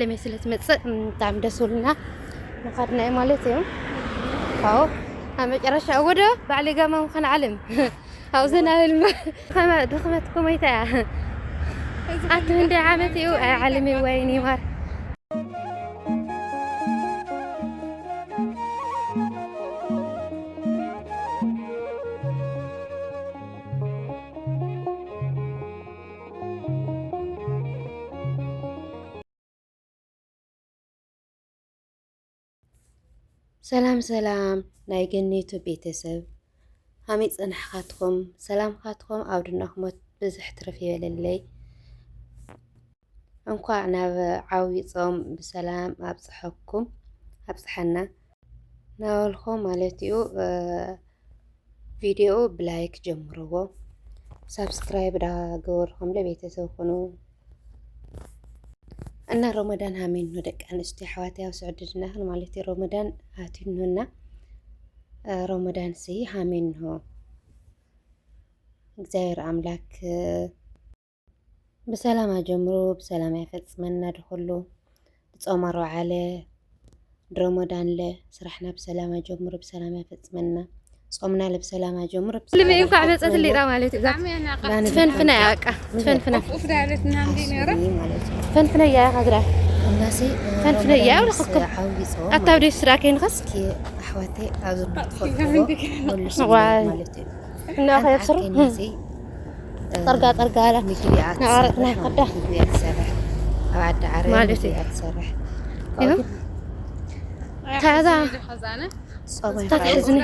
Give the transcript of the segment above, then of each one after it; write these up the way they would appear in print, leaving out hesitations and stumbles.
ለመስለት መጽእ በጣም ደስ ብሎና ንኻድና ማለት እዩ አዎ መጨረሻ ወደ ባዕሊ ጋማ ምዃን ዓለም አውዘና ህልም ከመ ድኽመትኩም አይታ አት እንደ ዓመት እዩ ዓለሜ ወይኒ ማር ሰላም ሰላም ናይ ገኒቱ ቤተሰብ ሃመይ ጽንሕኻትኩም ሰላምኻትኩም ኣብ ድናኹሞት ብዙሕ ትርፍ ይበለለይ እንኳዕ ናብ ዓብይ ጾም ብሰላም ኣብጽሐኩም ኣብጽሐና ናበልኩም ማለት እዩ ቪድዮ ብላይክ ጀምርዎ ሰብስክራይብ ዳገበርኩም ለቤተሰብ ኮኑ እና ረመዳን ሃሜን ነው ደቂ አንስትዮ ኣሕዋተይ ኣብ ስዕድድና ማለት እዩ ረመዳን ኣትዩና ረመዳን ሲ ሃሜን ነው እግዚአብሔር አምላክ በሰላም አጀምሮ በሰላም ያፈጽመና ድኹሉ ጾም አርባዓለ ረመዳን ለ ስራሕና በሰላም አጀምሮ በሰላም ያፈጽመና ጾምና ለበሰላም አጀምሮ ለምን እንኳ መጽት ሊራ ማለት እዩ ፈንፍና ያቃ ፈንፍና ፈንፍና ያ ቀድራ እናሲ ፈንፍና ያ ወልክኩ አታብዲ ስራከን خسك አሕዋቴ አብዙ ተፈጥሮ ማለት እዩ እና خيفسر ጠርጋ አለ ምግቢያት ናርጥና ቀዳ ምግቢያት ሰራህ አባዳ ዓረ ምግቢያት ሰራህ ታዛ ኸዛነ ተትሕዝኒ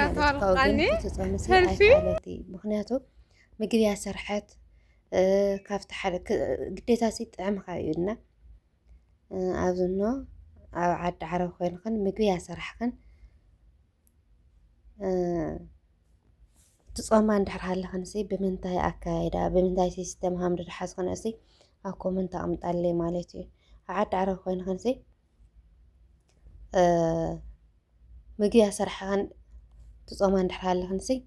ምክንያቱ ምግቢ ያሰርሐት ካብቲ ሓደ ግዴታ ሲጥዕምካ እዩና ኣብዝኖ ኣብ ዓዲ ዓረብ ኮይንክን ምግቢ ያሰርሕክን ትጾማ እንድሕር ሃለኽን ሲ ብምንታይ ኣካይዳ ብምንታይ ሲስተም ሃም ድሓዝክን እሲ ኣብ ኮመንት ኣቕምጣለይ ማለት እዩ ኣብ ዓዲ ዓረብ ኮይንክን ሲ ምግቢ ያሰርሐኽን ትጾማ እንድሕር ሃለኽን ሲ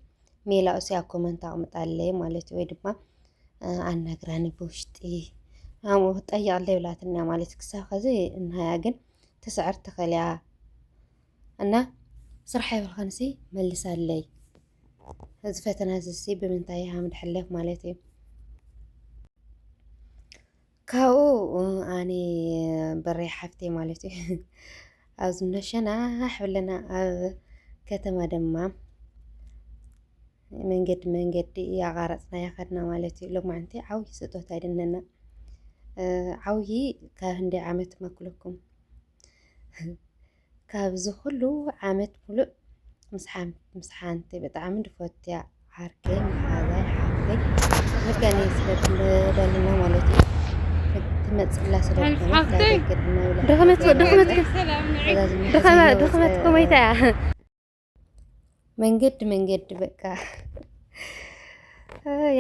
ሜላኡ ሲ ኣብ ኮመንት ኣቕምጣለይ ማለት እዩ ወይ ድማ ኣናግራኒ ብውሽጢ ኣሙ ጠይቕለይ ብላትና ማለት ክሳብ ከዚ እንሃያ ግን ትስዕር ትኽእልያ እና ስራሕ ይብልኽን ሲ መልሳለይ እዚ ፈተና እዚ ብምንታይ ሃም ድሕለፍ ማለት እዩ ካብኡ ኣነ በረይ ሓፍተይ ማለት እዩ ኣብዚ ነሸና ሕብለና ኣብ ከተማ ድማ መንገዲ ያቃረጽና ያኸድና ማለት እዩ ሎማዓንቲ ዓውይ ስጦታ ይድነና ዓውይ ካብ እንደ ዓመት መክለኩም ካብዚ ኩሉ ዓመት ሙሉእ ምስሓንቲ ብጣዕሚ ድፈትያ ዓርከይ መሓዛይ ሓፍተይ መርጋኒ ስለደልና ማለት እዩ ትመጽላ ስለደልና ድኽመት ኮመይታ መንገድ በቃ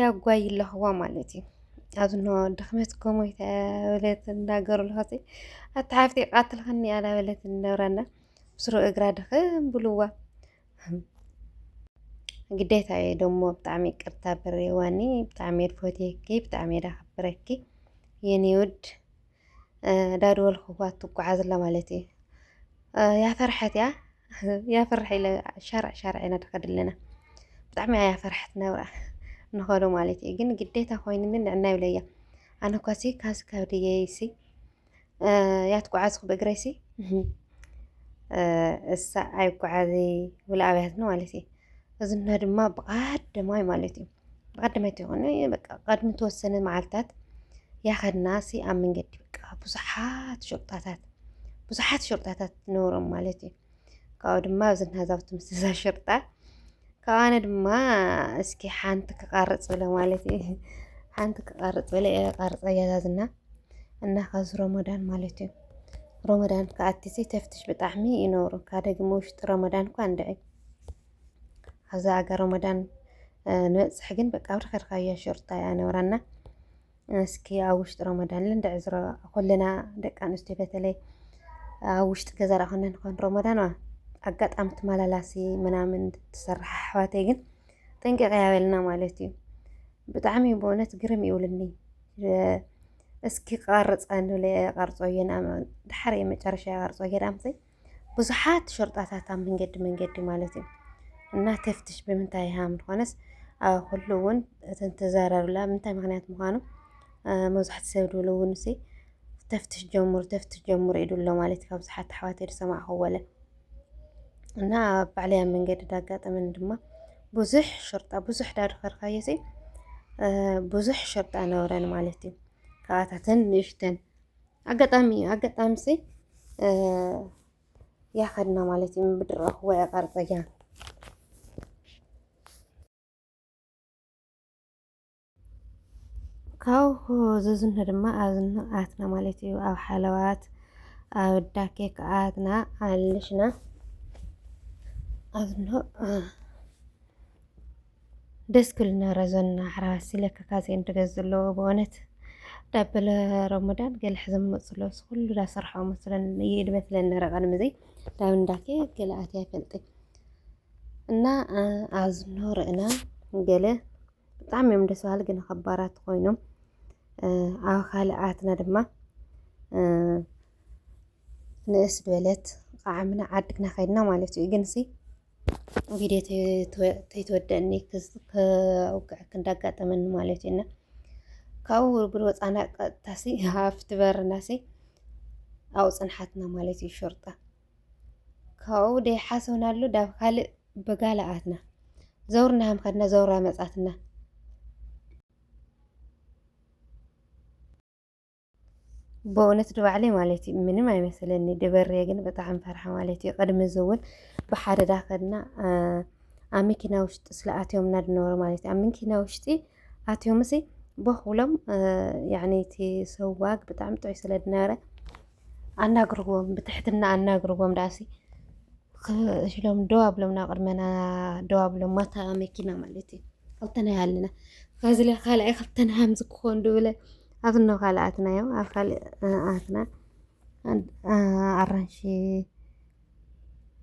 ያጓይለኽዋ ማለት እዩ ኣብዝኖ ድኽመት ኮመይታ በለት እንዳገሩ ለኸሲ ኣታሓፍቲ ቃትልኸኒ ኣላ በለት እንደብራና ብስሩ እግራ ድኽም ብልዋ ግዴታ እየ ደሞ ብጣዕሚ ይቅርታ በሬዋኒ ብጣዕሚ ድፈትየኪ ብጣዕሚ ዳኸብረኪ የኔ ውድ ዳድወልኽዋ ትጓዓዝላ ማለት እዩ ያፈርሐት ያፈርሐ ኢለ ሻርዕ ኢና ድኸድለና ብጣዕሚ ያፈርሐት ነብራ ንኸዶ ማለት እዩ ግን ግዴታ ኮይኑኒ ንዕና ይብለያ ኣነ ኳሲ ካስ ካብ ድየይሲ ያትጓዓዝኩ በእግረይሲ እሳ ኣይጓዓዘ ውልኣብያትና ማለት እዩ እዝና ድማ ብቃደማይ ማለት እዩ ብቃደማይ ይኾነ በቃ ቀድሚ ተወሰነ መዓልታት ያኸድና ሲ ኣብ መንገዲ በቃ ብዙሓት ሸርጣታት ነበሮም ማለት እዩ ካብኡ ድማ ኣብዝና ዛብቲ ምስዛ ሸርጣ ካብኣነ ድማ እስኪ ሓንቲ ክቃርጽ ብለ ማለት እዩ ሓንቲ ክቃርጽ ብለ ቃርጸ ያዛዝና እና ካዝ ረመዳን ማለት እዩ ረመዳን ከኣቲሲ ተፍትሽ ብጣዕሚ ይነብሩ ካደግሞ ውሽጢ ረመዳን እኳ እንድዒ ኣብዛ ኣጋ ረመዳን ንበፅሕ ግን በቃ ብርኸርካዮ ሸርጣ እያ ነብራና እስኪ ኣብ ውሽጢ ረመዳን ልንድዕ ዝረ ኩልና ደቂ ኣንስትዮ በተለይ ኣብ ውሽጢ ገዛ ዳኾነ ንኾን ረመዳን ኣጋጣሚ ትመላላሲ ምናምን ትሰርሕ ኣሕዋተይ ግን ጠንቂቐ ያበልና ማለት እዩ ብጣዕሚ ብእውነት ግርም ይብልኒ እስኪ ቃርፅ ንብለ ቃርፆ እየና ድሓር የመጨረሻ ቃርፆ ገዳምሰይ ብዙሓት ሸርጣታት ኣብ መንገዲ ማለት እዩ እና ተፍትሽ ብምንታይ ሃ ምኾነስ ኣብ ኩሉ እውን እተን ተዘራሩላ ምንታይ ምክንያት ምዃኑ መብዛሕትኡ ሰብ ድብሉ እውን ሲ ተፍትሽ ጀምሩ ኢሉሎ ማለት ካብ ብዙሓት ኣሕዋተይ ዝሰማዕኽዎ ወለ እና ባዕለይ ኣብ መንገዲ ዳጋጠመኒ ድማ ብዙሕ ሸርጣ ብዙሕ ዳድኸርካዮ ሲ ብዙሕ ሸርጣ ነበረን ማለት እዩ ካብኣታተን ንእሽተን ኣጋጣሚ ሲ ያኸድና ማለት እዩ ብድረኽ ወይ ኣቃርፀያ ካብኡ ዝዝነ ድማ ኣብዝነ ኣትና ማለት እዩ ኣብ ሓለዋት ኣብ ዳኬ ከኣትና ኣለሽና ኣብዝነ ደስ ክብል ነበረ ዘና ሓራስ ሲለካ ካዘ እንትገዝ ዘለዎ ብእውነት ዳበለ ረመዳን ገለ ሕዝም መፅለስ ኩሉ ዳሰርሖ መስለን ይድመስለን ነረ ቀድሚ ዘይ ዳብ እንዳኬ ገለ ኣትያ ይፈልጥን እና ኣብዝነ ርአና ገለ ብጣዕሚ እዮም ደስ በሃሊ ግን ከባራት ኮይኖም ኣብ ካልኣትና ድማ ንእስ በለት ቃዕምና ዓድግና ከይድና ማለት እዩ ግን ሲ ቪድዮ ተይተወደአኒ ከውግዐክ እንዳጋጠመኒ ማለት እዩ እና ካብኡ ብወፃና ቀጥታ ሲ ኣብቲ በርና ሲ ኣብኡ ፅንሓትና ማለት እዩ ሸርጣ ካብኡ ደይሓሰብናሉ ዳብ ካልእ በጋልኣትና ዘውርና ሃም ከድና ዘውራ መጻትና በእውነት ድባዕለይ ማለት እዩ ምንም ኣይመሰለኒ ድበርየ ግን ብጣዕሚ ፈርሓ ማለት እዩ ቅድሚ ዝውን ብሓደ ዳኸድና ኣብ መኪና ውሽጢ ስለኣትዮም እናድነበሩ ማለት እዩ ኣብ መኪና ውሽጢ ኣትዮም ሲ በኽብሎም ያዕኒ እቲ ሰዋግ ብጣዕሚ ጥዑይ ስለ ዝነበረ ኣናግርዎም ብትሕትና ኣናግርዎም ዳእሲ ኢሎም ደው ኣብሎም ናብ ቅድመና ደው ኣብሎም ማታ መኪና ማለት እዩ ክልተና ኣለና ካዝለ ካልኣይ ክልተና ሃምዚ ክኾን ድብለ ኣብዝነ ካልኣትና እዮም ኣብ ካልእ ኣትና ኣራንሺ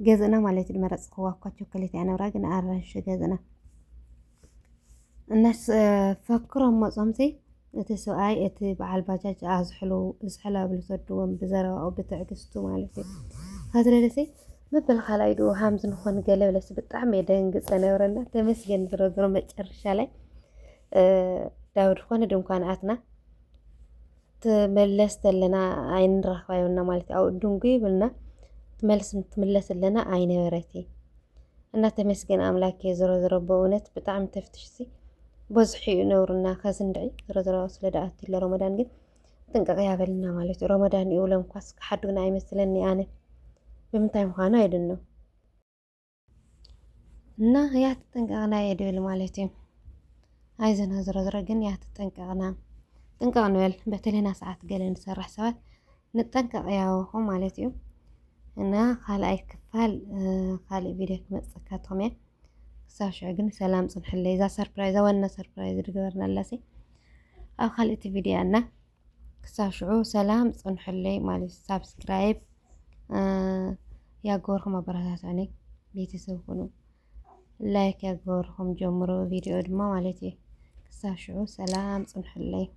ገዝእና ማለት እዩ ድመረፅኽዋ እኳ ቾኮሌት እያ ነብራ ግን ኣራንሺ ገዝእና እናስ ፈክሮም መፆምሲ እቲ ሰብኣይ እቲ በዓል ባጃጅ ዝሕለብሉ ተድዎም ብዘረባኡ ብትዕግስቱ ማለት እዩ ካዝለለሲ መበል ካልኣይ ድኡ ሃምዚ ንኾን ገለ ብለሲ ብጣዕሚ እየ ደንግፀ ነበረና ተመስገን ዝረዝሮ መጨረሻ ላይ ዳብ ድኾነ ድንኳን ኣትና ትመለስ ተለና ኣይንረኽባ ይብልና ማለት እዩ ኣብኡ ድንጉ ይብልና ትመለስ ኣለና ኣይነበረቲ እና ተመስገን ኣምላክ ዝረዝሮ በእውነት ብጣዕሚ ተፍትሽ ሲ በዝሒ እዩ ነብሩና ከዝንድዒ ዝረዝሮ ስለ ደኣቲ ሎ ረመዳን ግን ጥንቀቕ ያበልና ማለት እዩ ረመዳን እዩ ብሎም ኳስ ክሓድግና ኣይመስለኒ ኣነ ብምንታይ ምዃኑ ኣይድኖ እና ያ ተጠንቀቕና እየ ድብል ማለት እዩ ኣይዘና ዝረዝሮ ግን ያ ተጠንቀቕና ጥንቀቕ ንበል በተለይና ሰዓት ገለ ንሰርሕ ሰባት ንጠንቀቕ ያወኹም ማለት እዩ እና ካልኣይ ክፋል ካልእ ቪድዮ ክመፅእ ካትኩም እየ ክሳብ ሽዑ ግን ሰላም ፅንሕለይ እዛ ሰርፕራይዝ ዋና ሰርፕራይዝ ድገበርናላሲ ኣብ ካልእቲ ቪድዮ እና ክሳብ ሽዑ ሰላም ፅንሕለይ ማለት እዩ ሳብስክራይብ ያገበርኩም ኣበረታትዑኒ ቤተሰብ ኩኑ ላይክ ያገበርኩም ጀምሮ ቪድዮ ድማ ማለት እዩ ክሳብ ሽዑ ሰላም ፅንሕለይ